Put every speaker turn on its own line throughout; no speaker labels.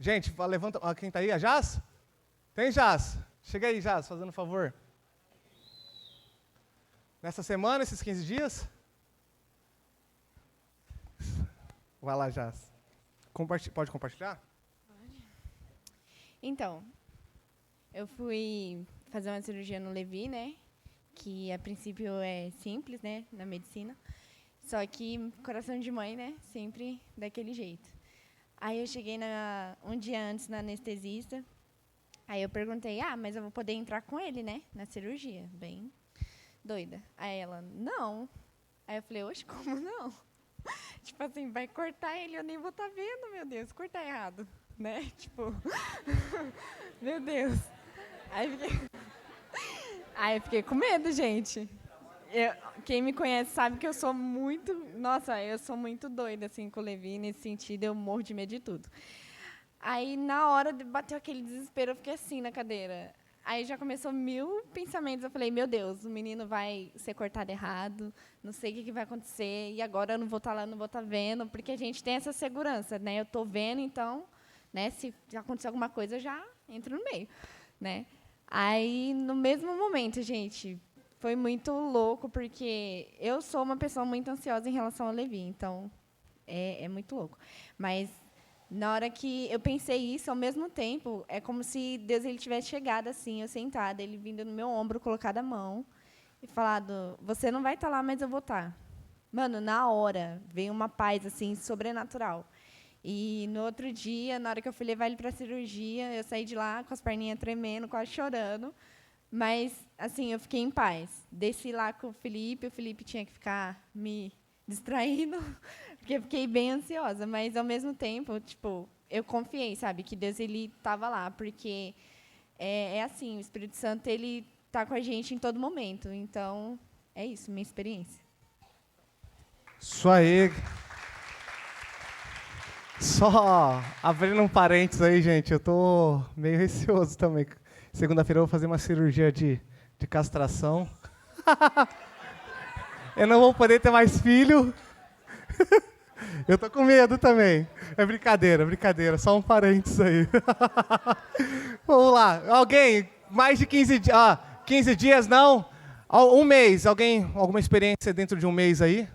Gente, levanta. Quem está aí? A Jaz? Tem, Jaz? Chega aí, Jaz, fazendo um favor. Nessa semana, esses 15 dias? Vai lá, Jaz. Pode compartilhar?
Então, eu fui fazer uma cirurgia no Levi, né? Que a princípio é simples, né? Na medicina. Só que coração de mãe, né? Sempre daquele jeito. Aí eu cheguei um dia antes na anestesista. Aí eu perguntei, mas eu vou poder entrar com ele, né? Na cirurgia. Bem doida. Aí ela, não. Aí eu falei, oxe, como não? Tipo assim, vai cortar ele, eu nem vou estar vendo, meu Deus. Cortar errado, né? Tipo, meu Deus. Aí eu fiquei com medo, gente. Quem me conhece sabe que eu sou muito... Nossa, eu sou muito doida, assim, com o Levi. Nesse sentido, eu morro de medo de tudo. Aí, na hora de bater aquele desespero, eu fiquei assim na cadeira. Aí já começou 1000 pensamentos. Eu falei, meu Deus, o menino vai ser cortado errado. Não sei o que vai acontecer. E agora eu não vou estar lá, não vou estar vendo. Porque a gente tem essa segurança, né? Eu estou vendo, então... né, se acontecer alguma coisa, eu já entro no meio, né? Aí, no mesmo momento, gente... Foi muito louco, porque eu sou uma pessoa muito ansiosa em relação ao Levi, então é muito louco. Mas, na hora que eu pensei isso, ao mesmo tempo, é como se Deus ele tivesse chegado assim, eu sentada, ele vindo no meu ombro, colocado a mão, e falado, você não vai estar lá, mas eu vou estar. Mano, na hora, veio uma paz assim, sobrenatural. E, no outro dia, na hora que eu fui levar ele para a cirurgia, eu saí de lá com as perninhas tremendo, quase chorando. Mas, assim, eu fiquei em paz. Desci lá com o Felipe tinha que ficar me distraindo, porque eu fiquei bem ansiosa. Mas, ao mesmo tempo, tipo, eu confiei, sabe, que Deus ele estava lá, porque é assim, o Espírito Santo ele está com a gente em todo momento. Então, é isso, minha experiência.
Isso aí. Só abrindo um parênteses aí, gente, eu tô meio receoso também. Segunda-feira eu vou fazer uma cirurgia de castração. Eu não vou poder ter mais filho. Eu tô com medo também. É brincadeira. Só um parênteses aí. Vamos lá. Alguém, mais de 15 dias. 15 dias não? Um mês. Alguém, alguma experiência dentro de um mês aí?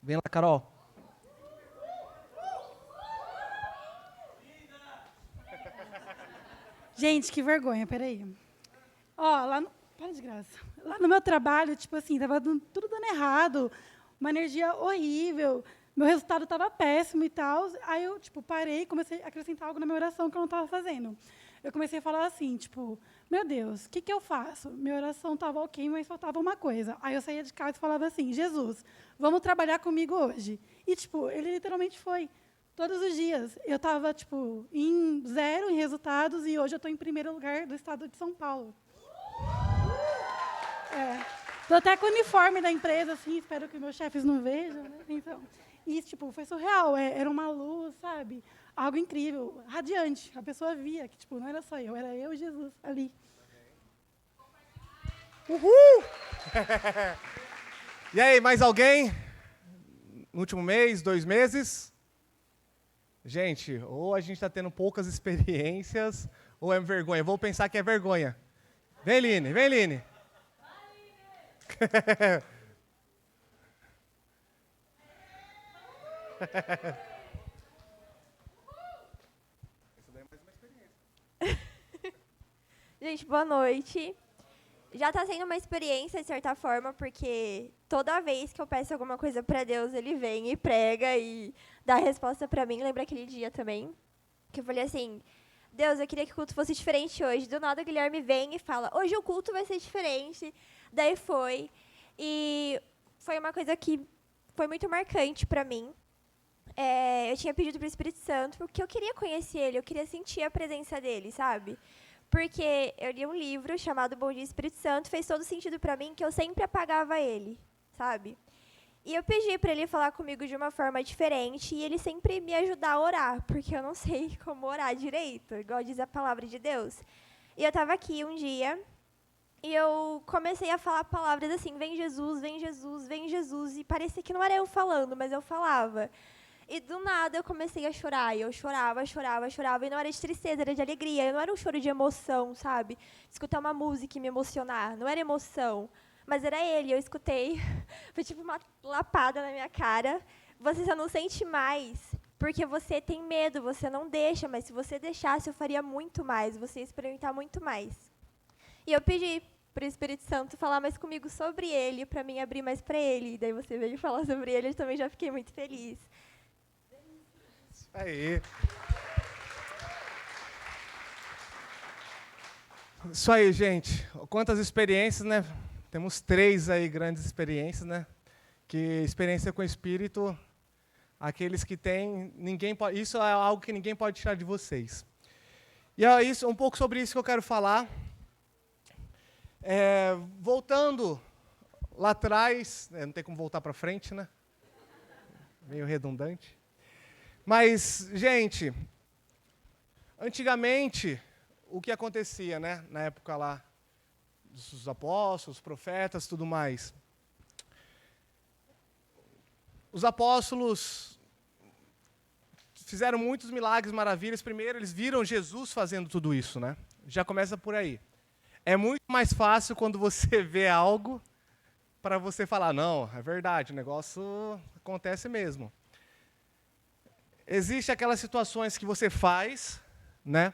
Vem lá, Carol.
Gente, que vergonha, peraí. Para de graça. Lá no meu trabalho, tipo assim, tava tudo dando errado, uma energia horrível, meu resultado estava péssimo e tal. Aí eu, tipo, parei e comecei a acrescentar algo na minha oração que eu não estava fazendo. Eu comecei a falar assim, tipo, meu Deus, o que eu faço? Minha oração estava ok, mas faltava uma coisa. Aí eu saía de casa e falava assim, Jesus, vamos trabalhar comigo hoje. E, tipo, ele literalmente foi. Todos os dias. Eu estava, tipo, em 0 em resultados e hoje eu estou em primeiro lugar do estado de São Paulo. Estou até com o uniforme da empresa, assim, espero que meus chefes não vejam. Né? Então, e, tipo, foi surreal. Era uma luz, sabe? Algo incrível, radiante. A pessoa via que, tipo, não era só eu, era eu e Jesus ali.
Uhul! E aí, mais alguém? No último mês, 2 meses? Gente, ou a gente está tendo poucas experiências, ou é vergonha. Vou pensar que é vergonha. Vem, Line, vem, Line.
Gente, boa noite. Já está sendo uma experiência, de certa forma, porque toda vez que eu peço alguma coisa para Deus, Ele vem e prega e dá a resposta para mim. Lembra aquele dia também? Que eu falei assim, Deus, eu queria que o culto fosse diferente hoje. Do nada, o Guilherme vem e fala, hoje o culto vai ser diferente. Daí foi. E foi uma coisa que foi muito marcante para mim. Eu tinha pedido para o Espírito Santo, porque eu queria conhecer Ele, eu queria sentir a presença dEle, sabe? Porque eu li um livro chamado Bom Dia Espírito Santo, fez todo sentido para mim que eu sempre apagava ele, sabe? E eu pedi para ele falar comigo de uma forma diferente e ele sempre me ajudar a orar, porque eu não sei como orar direito, igual diz a palavra de Deus. E eu estava aqui um dia e eu comecei a falar palavras assim, vem Jesus, vem Jesus, vem Jesus, e parecia que não era eu falando, mas eu falava. E do nada eu comecei a chorar. E eu chorava, chorava, chorava. E não era de tristeza, era de alegria. Não era um choro de emoção, sabe? Escutar uma música e me emocionar. Não era emoção. Mas era ele, eu escutei. Foi tipo uma lapada na minha cara. Você só não sente mais, porque você tem medo, você não deixa. Mas se você deixasse, eu faria muito mais. Você ia experimentar muito mais. E eu pedi para o Espírito Santo falar mais comigo sobre ele, para mim abrir mais para ele. E daí você veio falar sobre ele, eu também já fiquei muito feliz.
Isso aí. Isso aí, gente. Quantas experiências, né? Temos 3 aí grandes experiências, né? Que experiência com o Espírito, aqueles que têm, ninguém pode, isso é algo que ninguém pode tirar de vocês. E é isso, um pouco sobre isso que eu quero falar. Voltando lá atrás, não tem como voltar para frente, né? Meio redundante. Mas, gente, antigamente, o que acontecia, né? Na época lá dos apóstolos, profetas, tudo mais. Os apóstolos fizeram muitos milagres, maravilhas. Primeiro, eles viram Jesus fazendo tudo isso, né? Já começa por aí. É muito mais fácil quando você vê algo para você falar, não, é verdade, o negócio acontece mesmo. Existem aquelas situações que você faz, né?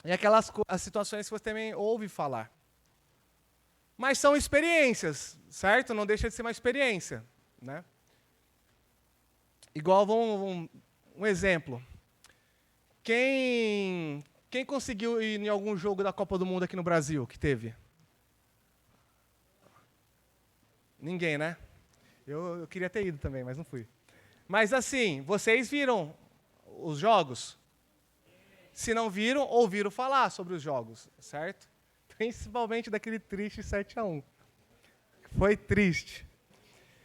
E aquelas as situações que você também ouve falar. Mas são experiências, certo? Não deixa de ser uma experiência, né? Igual, um exemplo. Quem conseguiu ir em algum jogo da Copa do Mundo aqui no Brasil, que teve? Ninguém, né? Eu queria ter ido também, mas não fui. Mas assim, vocês viram os jogos? Se não viram, ouviram falar sobre os jogos, certo? Principalmente daquele triste 7-1. Foi triste.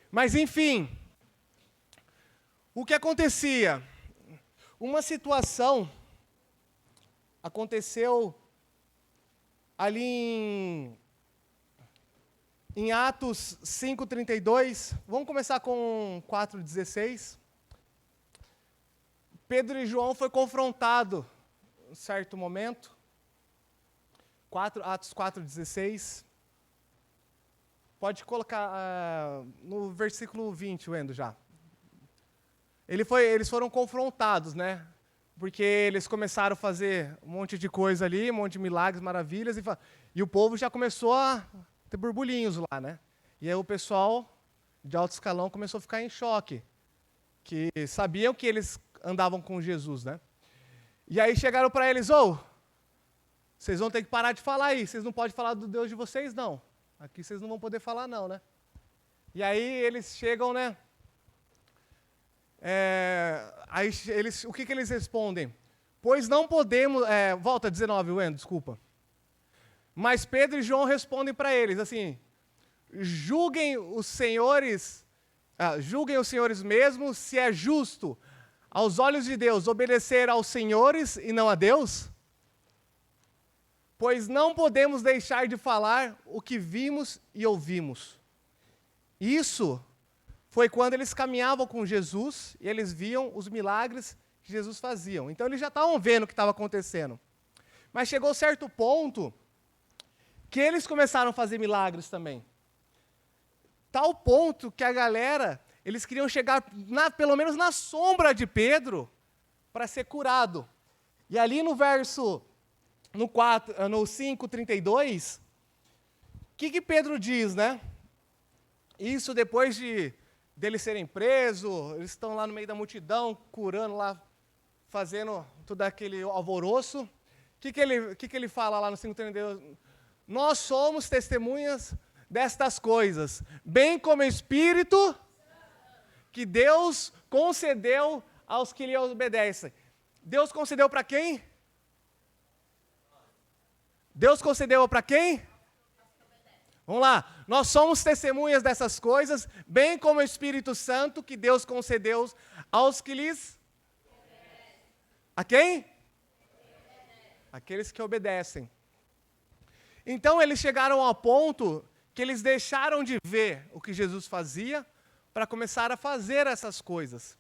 Mas, enfim, o que acontecia? Uma situação aconteceu ali em Atos 5:32. Vamos começar com 4:16. Pedro e João foi confrontado em certo momento. Atos 4:16. Pode colocar no versículo 20, Wendo, já. Eles foram confrontados, né? Porque eles começaram a fazer um monte de coisa ali, um monte de milagres, maravilhas, e o povo já começou a ter burburinhos lá, né? E aí o pessoal de alto escalão começou a ficar em choque, que sabiam que eles andavam com Jesus, né? E aí chegaram para eles, vocês vão ter que parar de falar aí, vocês não podem falar do Deus de vocês, não. Aqui vocês não vão poder falar, não, né? E aí eles chegam, né? O que eles respondem? Pois não podemos... volta 19, Wendo, desculpa. Mas Pedro e João respondem para eles, assim, julguem os senhores mesmos se é justo aos olhos de Deus obedecer aos senhores e não a Deus? Pois não podemos deixar de falar o que vimos e ouvimos. Isso foi quando eles caminhavam com Jesus e eles viam os milagres que Jesus fazia. Então eles já estavam vendo o que estava acontecendo. Mas chegou certo ponto que eles começaram a fazer milagres também. Tal ponto que a galera, eles queriam chegar pelo menos na sombra de Pedro para ser curado. E ali no verso, no 5:32, o que Pedro diz, né? Isso depois deles serem presos, eles estão lá no meio da multidão, curando lá, fazendo todo aquele alvoroço. O que ele fala lá no 5:32? Nós somos testemunhas destas coisas, bem como o Espírito que Deus concedeu aos que lhe obedecem. Deus concedeu para quem? Deus concedeu para quem? Vamos lá. Nós somos testemunhas dessas coisas, bem como o Espírito Santo que Deus concedeu aos que lhes... A quem? Aqueles que obedecem. Então, eles chegaram ao ponto que eles deixaram de ver o que Jesus fazia para começar a fazer essas coisas.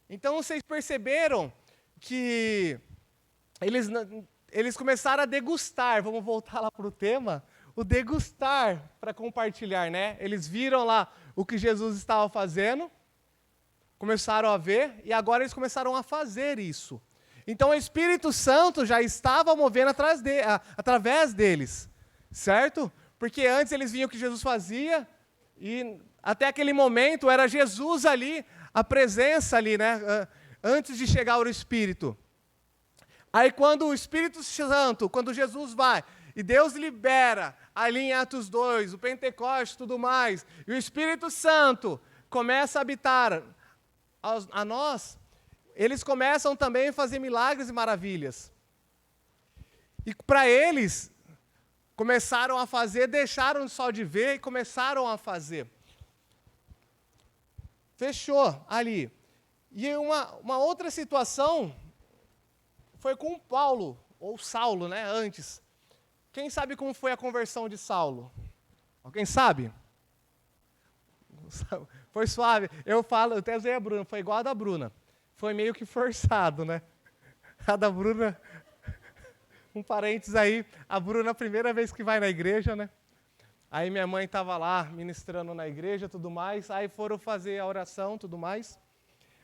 Então, vocês perceberam que eles começaram a degustar. Vamos voltar lá para o tema. O degustar para compartilhar, né? Eles viram lá o que Jesus estava fazendo, começaram a ver, e agora eles começaram a fazer isso. Então, o Espírito Santo já estava movendo através deles, certo? Porque antes eles viam o que Jesus fazia, e até aquele momento era Jesus ali, a presença ali, né? Antes de chegar o Espírito. Aí quando o Espírito Santo, quando Jesus vai, e Deus libera ali em Atos 2, o Pentecostes e tudo mais, e o Espírito Santo começa a habitar a nós, eles começam também a fazer milagres e maravilhas. E para eles, começaram a fazer, deixaram só de ver e começaram a fazer. Fechou ali. E uma outra situação foi com Paulo, ou Saulo, né, antes. Quem sabe como foi a conversão de Saulo? Alguém sabe? Foi suave. Eu até usei a Bruna, foi igual a da Bruna. Foi meio que forçado, né? A da Bruna, um parênteses aí, a Bruna, a primeira vez que vai na igreja, né? Aí minha mãe estava lá ministrando na igreja, tudo mais, aí foram fazer a oração, tudo mais,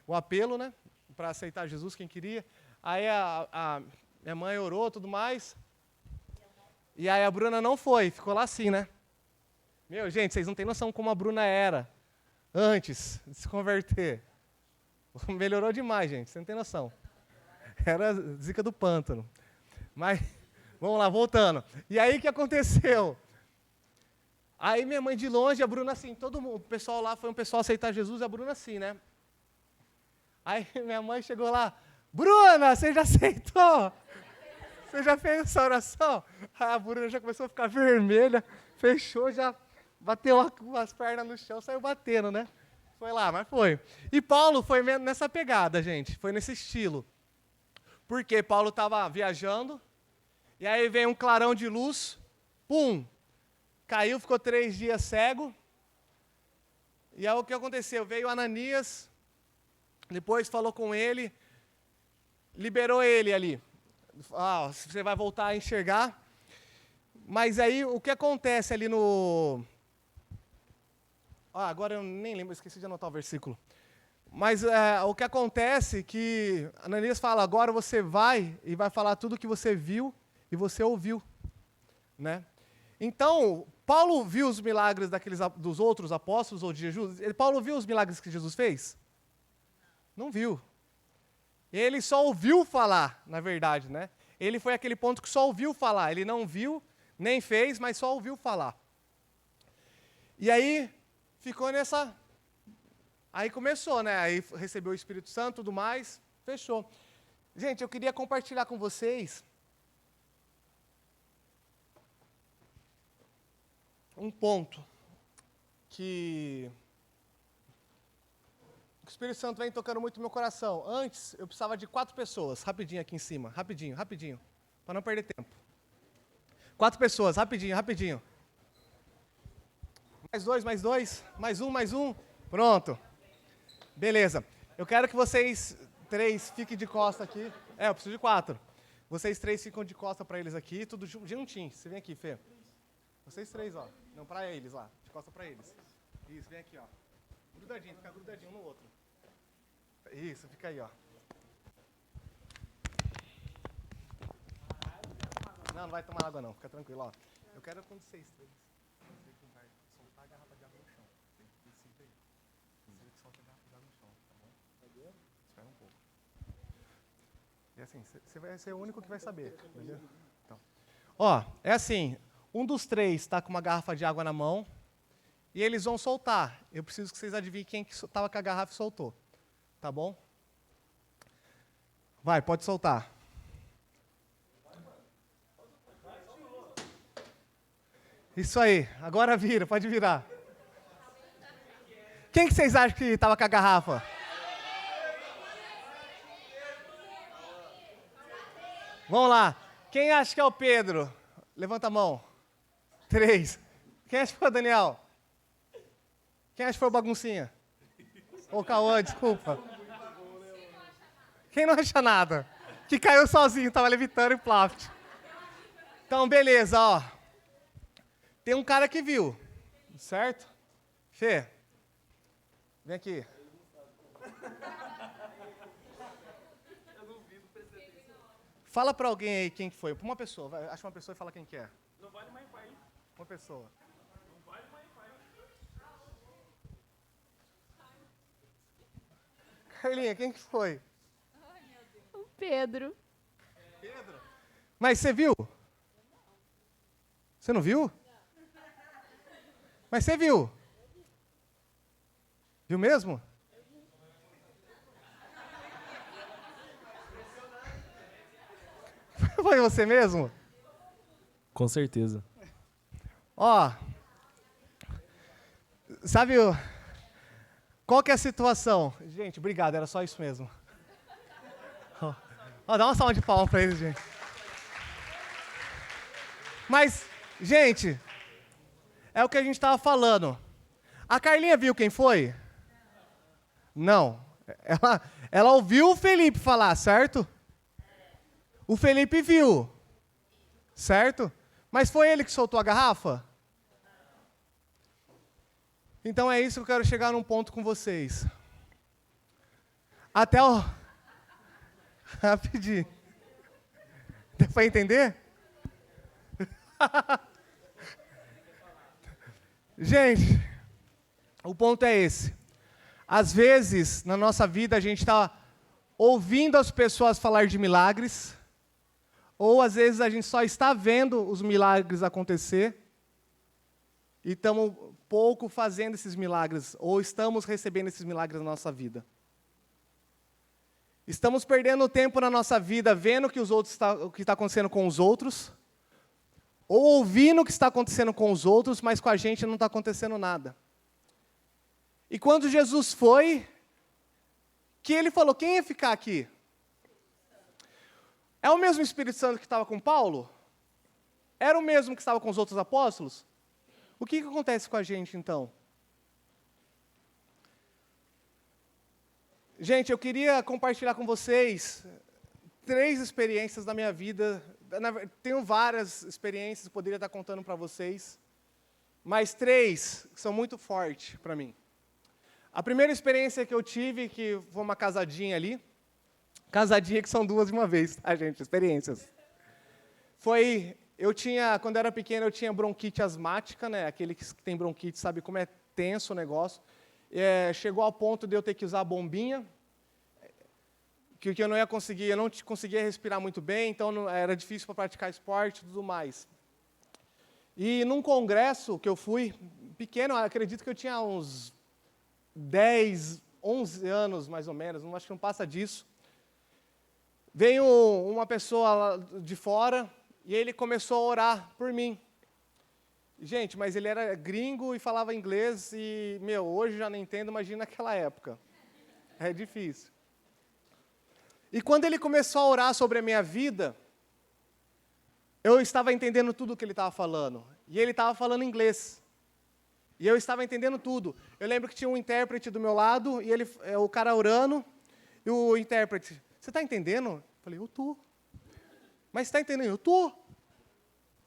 o apelo, né? Para aceitar Jesus, quem queria. Aí a minha mãe orou, tudo mais, e aí a Bruna não foi, ficou lá assim, né? Meu, gente, vocês não têm noção como a Bruna era antes de se converter. Melhorou demais, gente, você não tem noção. Era zica do pântano. Mas, vamos lá, voltando. E aí, o que aconteceu? Aí, minha mãe de longe, a Bruna assim, todo mundo, o pessoal lá, foi um pessoal aceitar Jesus, a Bruna assim, né? Aí, minha mãe chegou lá, Bruna, você já aceitou? Você já fez essa oração? Aí a Bruna já começou a ficar vermelha, fechou, já bateu as pernas no chão, saiu batendo, né? Foi lá, mas foi. E Paulo foi nessa pegada, gente, foi nesse estilo. Porque Paulo estava viajando, e aí veio um clarão de luz, pum, caiu, ficou 3 dias cego. E aí o que aconteceu? Veio Ananias, depois falou com ele, liberou ele ali. Ah, você vai voltar a enxergar. Mas aí o que acontece ali no... agora eu nem lembro, esqueci de anotar o versículo. Mas o que acontece é que Ananias fala, agora você vai e vai falar tudo o que você viu e você ouviu. Né? Então, Paulo viu os milagres dos outros apóstolos ou de Jesus? Paulo viu os milagres que Jesus fez? Não viu. Ele só ouviu falar, na verdade. Né? Ele foi aquele ponto que só ouviu falar. Ele não viu, nem fez, mas só ouviu falar. E aí, ficou nessa... Aí começou, né? Aí recebeu o Espírito Santo e tudo mais, fechou. Gente, eu queria compartilhar com vocês um ponto que o Espírito Santo vem tocando muito no meu coração. Antes, eu precisava de 4 pessoas, rapidinho aqui em cima, rapidinho, para não perder tempo. 4 pessoas, rapidinho. Mais dois, mais um, pronto. Beleza. Eu quero que vocês 3 fiquem de costa aqui. Eu preciso de 4. Vocês 3 ficam de costa para eles aqui, tudo juntinho. Você vem aqui, Fê. Vocês 3, ó. Não, para eles lá. De costa para eles. Isso, vem aqui, ó. Grudadinho, fica grudadinho um no outro. Isso, fica aí, ó. Não vai tomar água não, fica tranquilo, ó. Eu quero quando vocês 3. Você vai soltar a garrafa de água no chão. Decide aí. Você solta a garrafa de água no chão, tá bom? Espera um pouco. E assim, você vai ser o único que vai saber, beleza? Então. Ó, é assim, um dos 3 está com uma garrafa de água na mão e eles vão soltar. Eu preciso que vocês adivinhem quem que estava com a garrafa e soltou. Tá bom? Vai, pode soltar. Isso aí, agora vira, pode virar. Quem que vocês acham que estava com a garrafa? Vamos lá. Quem acha que é o Pedro? Levanta a mão. 3. Quem acha que foi o Daniel? Quem acha que foi o Baguncinha? Ou o Cauã, desculpa. Quem não acha nada? Que caiu sozinho, tava levitando e plaft. Então, beleza, ó. Tem um cara que viu, certo? Fê, vem aqui. Fala pra alguém aí quem que foi. Pra uma pessoa, vai, acha uma pessoa e fala quem que é. Não vale mais pai. Uma pessoa. Não vale mais pai. Carlinha, quem que foi?
O Pedro.
Pedro? Mas você viu? Você não viu? Mas você viu? Viu mesmo? Foi você mesmo?
Com certeza.
Ó, sabe qual que é a situação? Gente, obrigado, era só isso mesmo. Ó, dá uma salva de palmas pra eles, gente. Mas, gente, é o que a gente estava falando. A Carlinha viu quem foi? Não. Ela ouviu o Felipe falar, certo? O Felipe viu, certo? Mas foi ele que soltou a garrafa? Então é isso que eu quero chegar num ponto com vocês. Até o... Rapidinho. Deu pra entender? Gente, o ponto é esse. Às vezes, na nossa vida, a gente está ouvindo as pessoas falar de milagres, ou às vezes a gente só está vendo os milagres acontecer, e estamos pouco fazendo esses milagres, ou estamos recebendo esses milagres na nossa vida. Estamos perdendo tempo na nossa vida vendo o que está acontecendo com os outros, ou ouvindo o que está acontecendo com os outros, mas com a gente não está acontecendo nada. E quando Jesus foi, que ele falou, quem ia ficar aqui? É o mesmo Espírito Santo que estava com Paulo? Era o mesmo que estava com os outros apóstolos? O que acontece com a gente, então? Gente, eu queria compartilhar com vocês 3 experiências da minha vida. Tenho várias experiências, poderia estar contando para vocês, mas 3 são muito fortes para mim. A primeira experiência que eu tive, que foi uma casadinha ali, casadinha que são 2 de uma vez, tá, gente? Experiências. Quando eu era pequeno, eu tinha bronquite asmática, né? Aquele que tem bronquite sabe como é tenso o negócio. Chegou ao ponto de eu ter que usar a bombinha, que eu não conseguia respirar muito bem, então era difícil para praticar esporte e tudo mais. E num congresso que eu fui, pequeno, acredito que eu tinha uns 10, 11 anos mais ou menos, acho que não passa disso. Veio uma pessoa lá de fora e ele começou a orar por mim. Gente, mas ele era gringo e falava inglês e, hoje já não entendo, imagina naquela época. É difícil. E quando ele começou a orar sobre a minha vida, eu estava entendendo tudo o que ele estava falando. E ele estava falando inglês. E eu estava entendendo tudo. Eu lembro que tinha um intérprete do meu lado, e o cara orando, e o intérprete, você está entendendo? Eu falei, eu estou. Mas você está entendendo? Eu estou.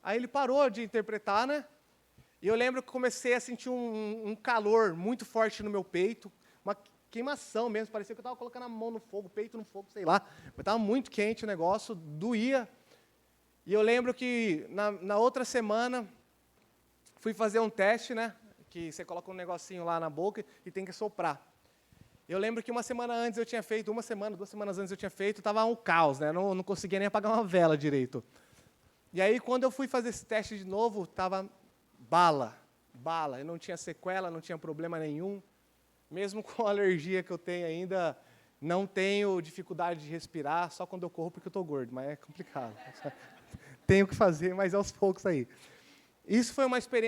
Aí ele parou de interpretar, né? E eu lembro que comecei a sentir um calor muito forte no meu peito, uma queimação mesmo, parecia que eu estava colocando a mão no fogo, o peito no fogo, sei lá. Mas estava muito quente o negócio, doía. E eu lembro que na outra semana, fui fazer um teste, né? Que você coloca um negocinho lá na boca e tem que soprar. Eu lembro que uma semana antes eu tinha feito, 2 semanas antes eu tinha feito, estava um caos, né? Não conseguia nem apagar uma vela direito. E aí, quando eu fui fazer esse teste de novo, estava bala. Eu não tinha sequela, não tinha problema nenhum. Mesmo com a alergia que eu tenho ainda, não tenho dificuldade de respirar, só quando eu corro porque eu estou gordo, mas é complicado. Tenho que fazer, mas aos poucos aí. Isso foi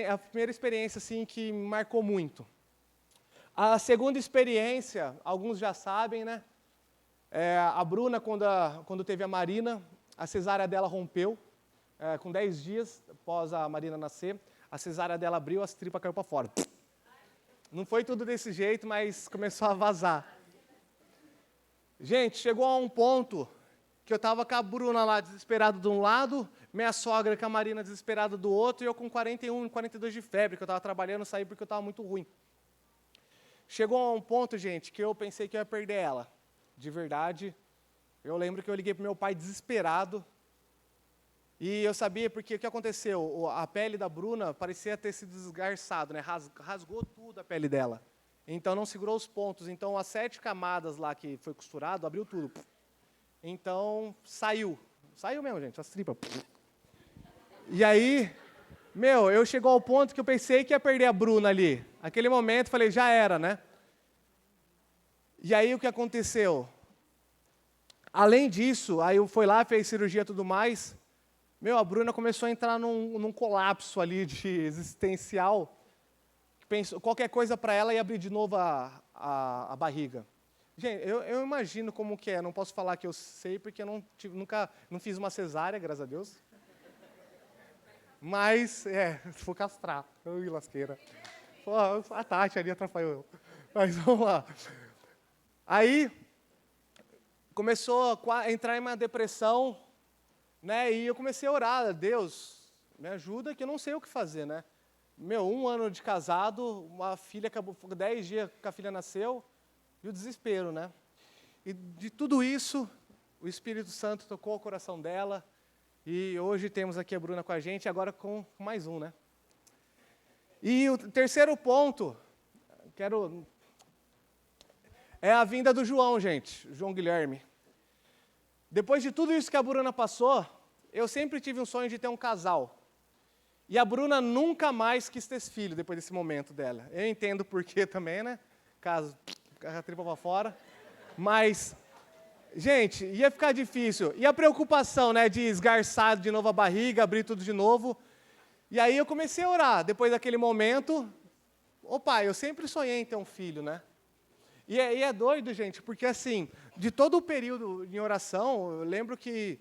a primeira experiência assim, que me marcou muito. A segunda experiência, alguns já sabem, né? A Bruna, quando teve a Marina, a cesárea dela rompeu. Com 10 dias após a Marina nascer, a cesárea dela abriu, as tripas caíram para fora. Não foi tudo desse jeito, mas começou a vazar. Gente, chegou a um ponto que eu estava com a Bruna lá, desesperada de um lado, minha sogra com a Marina desesperada do outro, e eu com 41, 42 de febre, que eu estava trabalhando, saí porque eu estava muito ruim. Chegou a um ponto, gente, que eu pensei que eu ia perder ela. De verdade. Eu lembro que eu liguei para meu pai desesperado. E eu sabia porque o que aconteceu? A pele da Bruna parecia ter sido desgarçado, né? Rasgou tudo a pele dela. Então não segurou os pontos. Então as 7 camadas lá que foi costurado, abriu tudo. Então saiu. Saiu mesmo, gente, as tripas. E aí, eu chegou ao ponto que eu pensei que ia perder a Bruna ali. Aquele momento, falei, já era, né? E aí o que aconteceu? Além disso, aí eu fui lá, fez cirurgia e tudo mais. A Bruna começou a entrar num colapso ali de existencial. Pensou, qualquer coisa para ela ia abrir de novo a barriga. Gente, eu imagino como que é. Não posso falar que eu sei, porque eu nunca fiz uma cesárea, graças a Deus. Mas, vou castrar. Ui, lasqueira. Pô, a Tati ali atrapalhou eu. Mas vamos lá. Aí, começou a entrar em uma depressão, né? E eu comecei a orar, Deus, me ajuda, que eu não sei o que fazer, né? 1 ano de casado, uma filha acabou, 10 dias que a filha nasceu, e o desespero, né? E de tudo isso, o Espírito Santo tocou o coração dela, e hoje temos aqui a Bruna com a gente, agora com mais um, né? E o terceiro ponto, é a vinda do João, gente, João Guilherme. Depois de tudo isso que a Bruna passou, eu sempre tive um sonho de ter um casal. E a Bruna nunca mais quis ter filho depois desse momento dela. Eu entendo por quê também, né? Caso a tripa para fora. Mas, gente, ia ficar difícil. E a preocupação, né, de esgarçar de novo a barriga, abrir tudo de novo. E aí eu comecei a orar. Depois daquele momento, pai, eu sempre sonhei em ter um filho, né? E é doido, gente, porque assim, de todo o período em oração, eu lembro que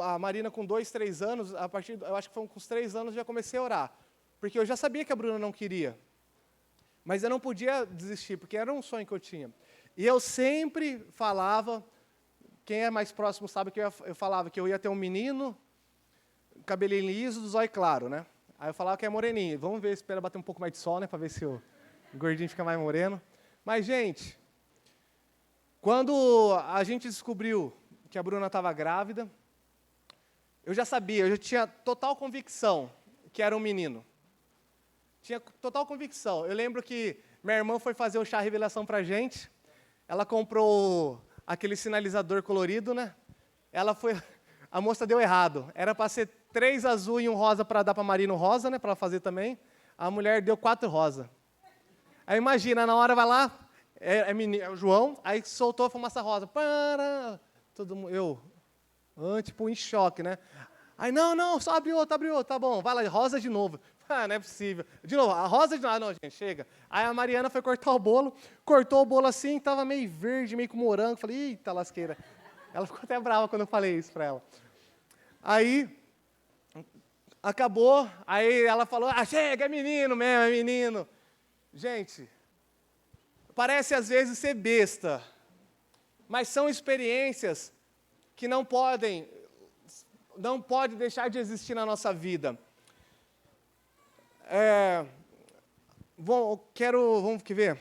a Marina com 2, 3 anos, eu acho que foi com os 3 anos, já comecei a orar. Porque eu já sabia que a Bruna não queria. Mas eu não podia desistir, porque era um sonho que eu tinha. E eu sempre falava, quem é mais próximo sabe que eu falava que eu ia ter um menino, cabelinho liso, zóio claro, né? Aí eu falava que é moreninho. Vamos ver, espera bater um pouco mais de sol, né? Para ver se o gordinho fica mais moreno. Mas, gente, quando a gente descobriu que a Bruna estava grávida, eu já sabia, eu já tinha total convicção que era um menino. Tinha total convicção. Eu lembro que minha irmã foi fazer o chá revelação pra gente. Ela comprou aquele sinalizador colorido, né? A moça deu errado. Era para ser 3 azul e 1 rosa para dar para Marina rosa, né? Para ela fazer também. A mulher deu 4 rosa. Aí imagina, na hora vai lá, é o João, aí soltou a fumaça rosa. Todo mundo, tipo, em choque, né? Aí, não, só abre outro, tá bom, vai lá, rosa de novo. Não é possível. De novo, a rosa de novo. Não, gente, chega. Aí a Mariana foi cortar o bolo, cortou o bolo assim, estava meio verde, meio com morango. Falei, eita lasqueira. Ela ficou até brava quando eu falei isso para ela. Aí, acabou, aí ela falou, chega, é menino mesmo, é menino. Gente, parece às vezes ser besta, mas são experiências que não pode deixar de existir na nossa vida. Vamos ver?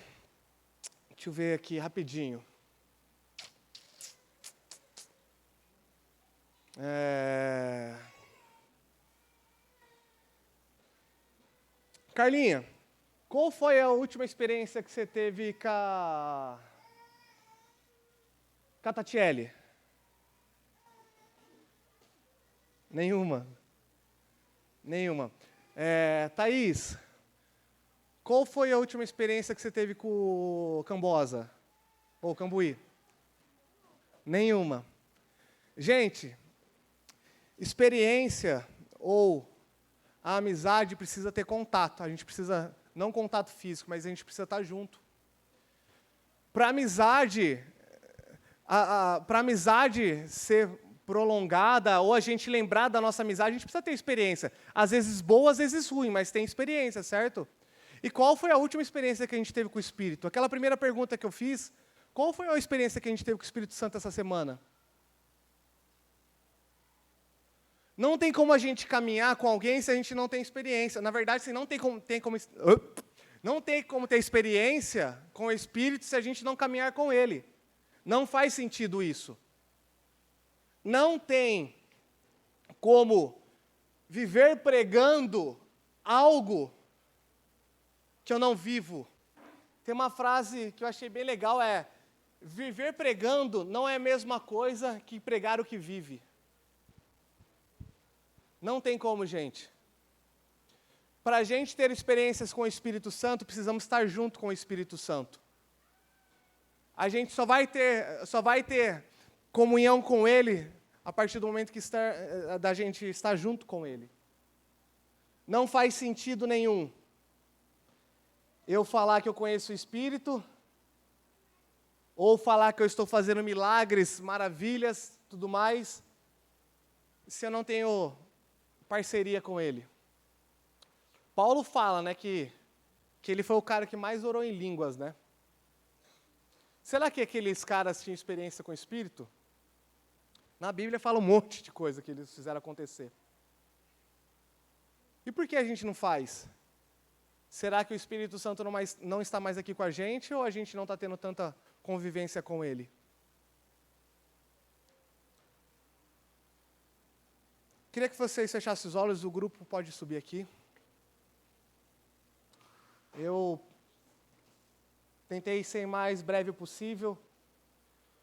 Deixa eu ver aqui rapidinho. Carlinha, qual foi a última experiência que você teve com a Tatiele? Nenhuma. Thaís, qual foi a última experiência que você teve com o Cambosa? Ou Cambuí? Nenhuma. Gente, experiência ou a amizade precisa ter contato. A gente precisa, não contato físico, mas a gente precisa estar junto. Para a amizade ser prolongada, ou a gente lembrar da nossa amizade, a gente precisa ter experiência. Às vezes boa, às vezes ruim, mas tem experiência, certo? E qual foi a última experiência que a gente teve com o Espírito? Aquela primeira pergunta que eu fiz, Qual foi a experiência que a gente teve com o Espírito Santo essa semana? Não tem como a gente caminhar com alguém se a gente não tem experiência. Na verdade, não tem como ter experiência com o Espírito se a gente não caminhar com Ele. Não faz sentido isso. Não tem como viver pregando algo que eu não vivo. Tem uma frase que eu achei bem legal, viver pregando não é a mesma coisa que pregar o que vive. Não tem como, gente. Para a gente ter experiências com o Espírito Santo, precisamos estar junto com o Espírito Santo. A gente só vai ter comunhão com Ele a partir do momento da gente estar junto com Ele. Não faz sentido nenhum eu falar que eu conheço o Espírito, ou falar que eu estou fazendo milagres, maravilhas, tudo mais, se eu não tenho parceria com Ele. Paulo fala, né, que ele foi o cara que mais orou em línguas, né? Será que aqueles caras tinham experiência com o Espírito? Na Bíblia fala um monte de coisa que eles fizeram acontecer. E por que a gente não faz? Será que o Espírito Santo não está mais aqui com a gente, ou a gente não está tendo tanta convivência com Ele? Queria que vocês fechassem os olhos, o grupo pode subir aqui. Eu tentei ser o mais breve possível,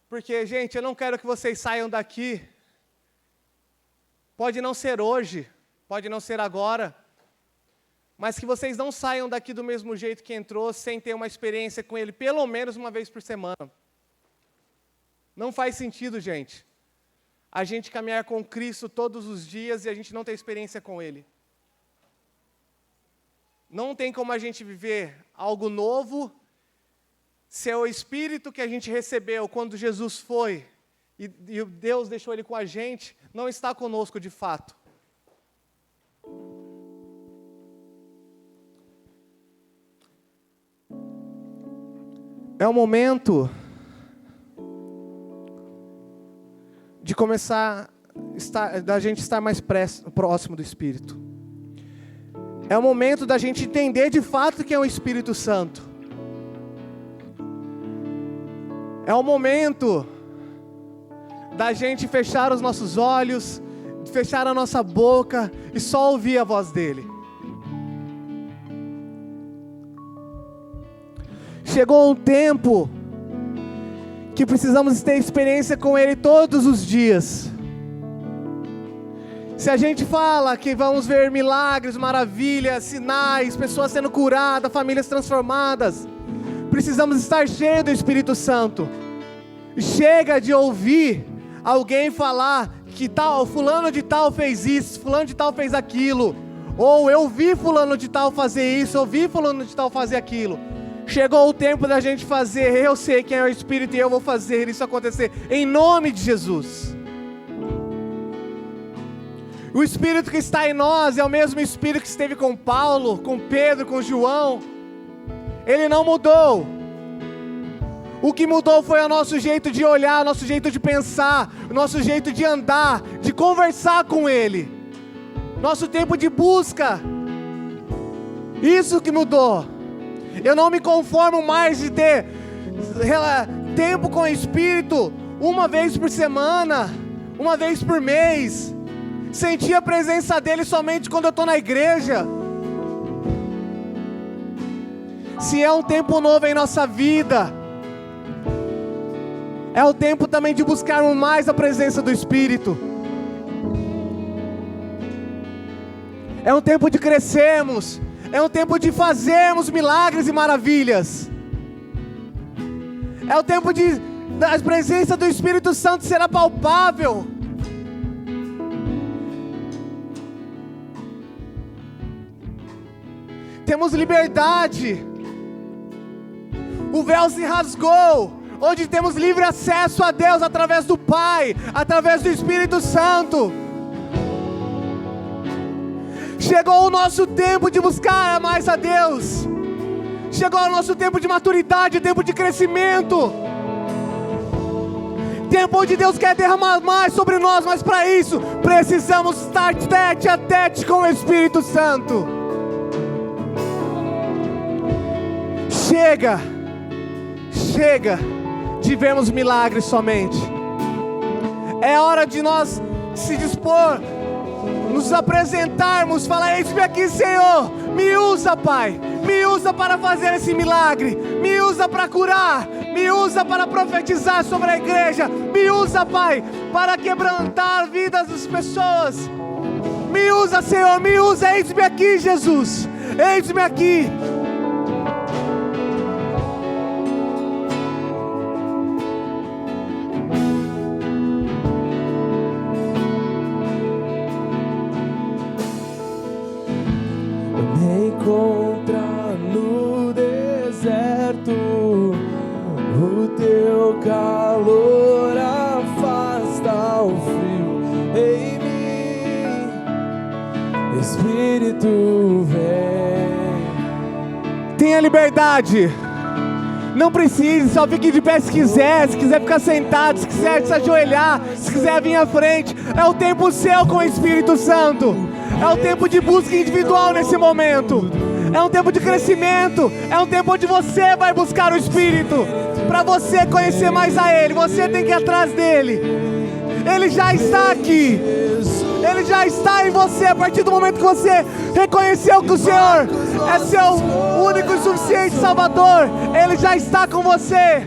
porque, gente, eu não quero que vocês saiam daqui. Pode não ser hoje, pode não ser agora, mas que vocês não saiam daqui do mesmo jeito que entrou, sem ter uma experiência com Ele, pelo menos uma vez por semana. Não faz sentido, gente, a gente caminhar com Cristo todos os dias e a gente não ter experiência com Ele. Não tem como a gente viver algo novo se é o Espírito que a gente recebeu quando Jesus foi e Deus deixou Ele com a gente, não está conosco de fato. É o momento de começar da gente estar mais próximo do Espírito. É o momento da gente entender de fato quem é o Espírito Santo. É o momento da gente fechar os nossos olhos, fechar a nossa boca e só ouvir a voz dEle. Chegou um tempo que precisamos ter experiência com Ele todos os dias. Se a gente fala que vamos ver milagres, maravilhas, sinais, pessoas sendo curadas, famílias transformadas, precisamos estar cheios do Espírito Santo. Chega de ouvir alguém falar que fulano de tal fez isso, fulano de tal fez aquilo, ou eu vi fulano de tal fazer isso, eu vi fulano de tal fazer aquilo. Chegou o tempo da gente fazer, eu sei quem é o Espírito e eu vou fazer isso acontecer, em nome de Jesus. O Espírito que está em nós é o mesmo Espírito que esteve com Paulo, com Pedro, com João. Ele não mudou. O que mudou foi o nosso jeito de olhar, o nosso jeito de pensar, o nosso jeito de andar, de conversar com Ele. Nosso tempo de busca. Isso que mudou. Eu não me conformo mais de ter tempo com o Espírito uma vez por semana, uma vez por mês. Sentir a presença dEle somente quando eu estou na igreja. Se é um tempo novo em nossa vida, é o tempo também de buscarmos mais a presença do Espírito. É um tempo de crescermos. É um tempo de fazermos milagres e maravilhas. É o tempo da presença do Espírito Santo será palpável. Temos liberdade. O véu se rasgou, onde temos livre acesso a Deus através do Pai, através do Espírito Santo. Chegou o nosso tempo de buscar mais a Deus. Chegou o nosso tempo de maturidade, tempo de crescimento. Tempo onde Deus quer derramar mais sobre nós, mas para isso precisamos estar tete a tete com o Espírito Santo. Chega de vermos milagres somente. É hora de nós se dispor, nos apresentarmos, falar: eis-me aqui, Senhor, me usa, Pai, me usa para fazer esse milagre, me usa para curar, me usa para profetizar sobre a igreja, me usa, Pai, para quebrantar vidas das pessoas, me usa, Senhor, me usa, eis-me aqui, Jesus, eis-me aqui.
Encontra no deserto, o teu calor afasta o frio em mim, Espírito vem.
Tenha liberdade, não precise, só fique de pé se quiser ficar sentado, se quiser se ajoelhar, se quiser vir à frente. É o tempo seu com o Espírito Santo. É um tempo de busca individual nesse momento. É um tempo de crescimento. É um tempo onde você vai buscar o Espírito, para você conhecer mais a Ele. Você tem que ir atrás dEle. Ele já está aqui. Ele já está em você. A partir do momento que você reconheceu que o Senhor é seu único e suficiente Salvador, Ele já está com você.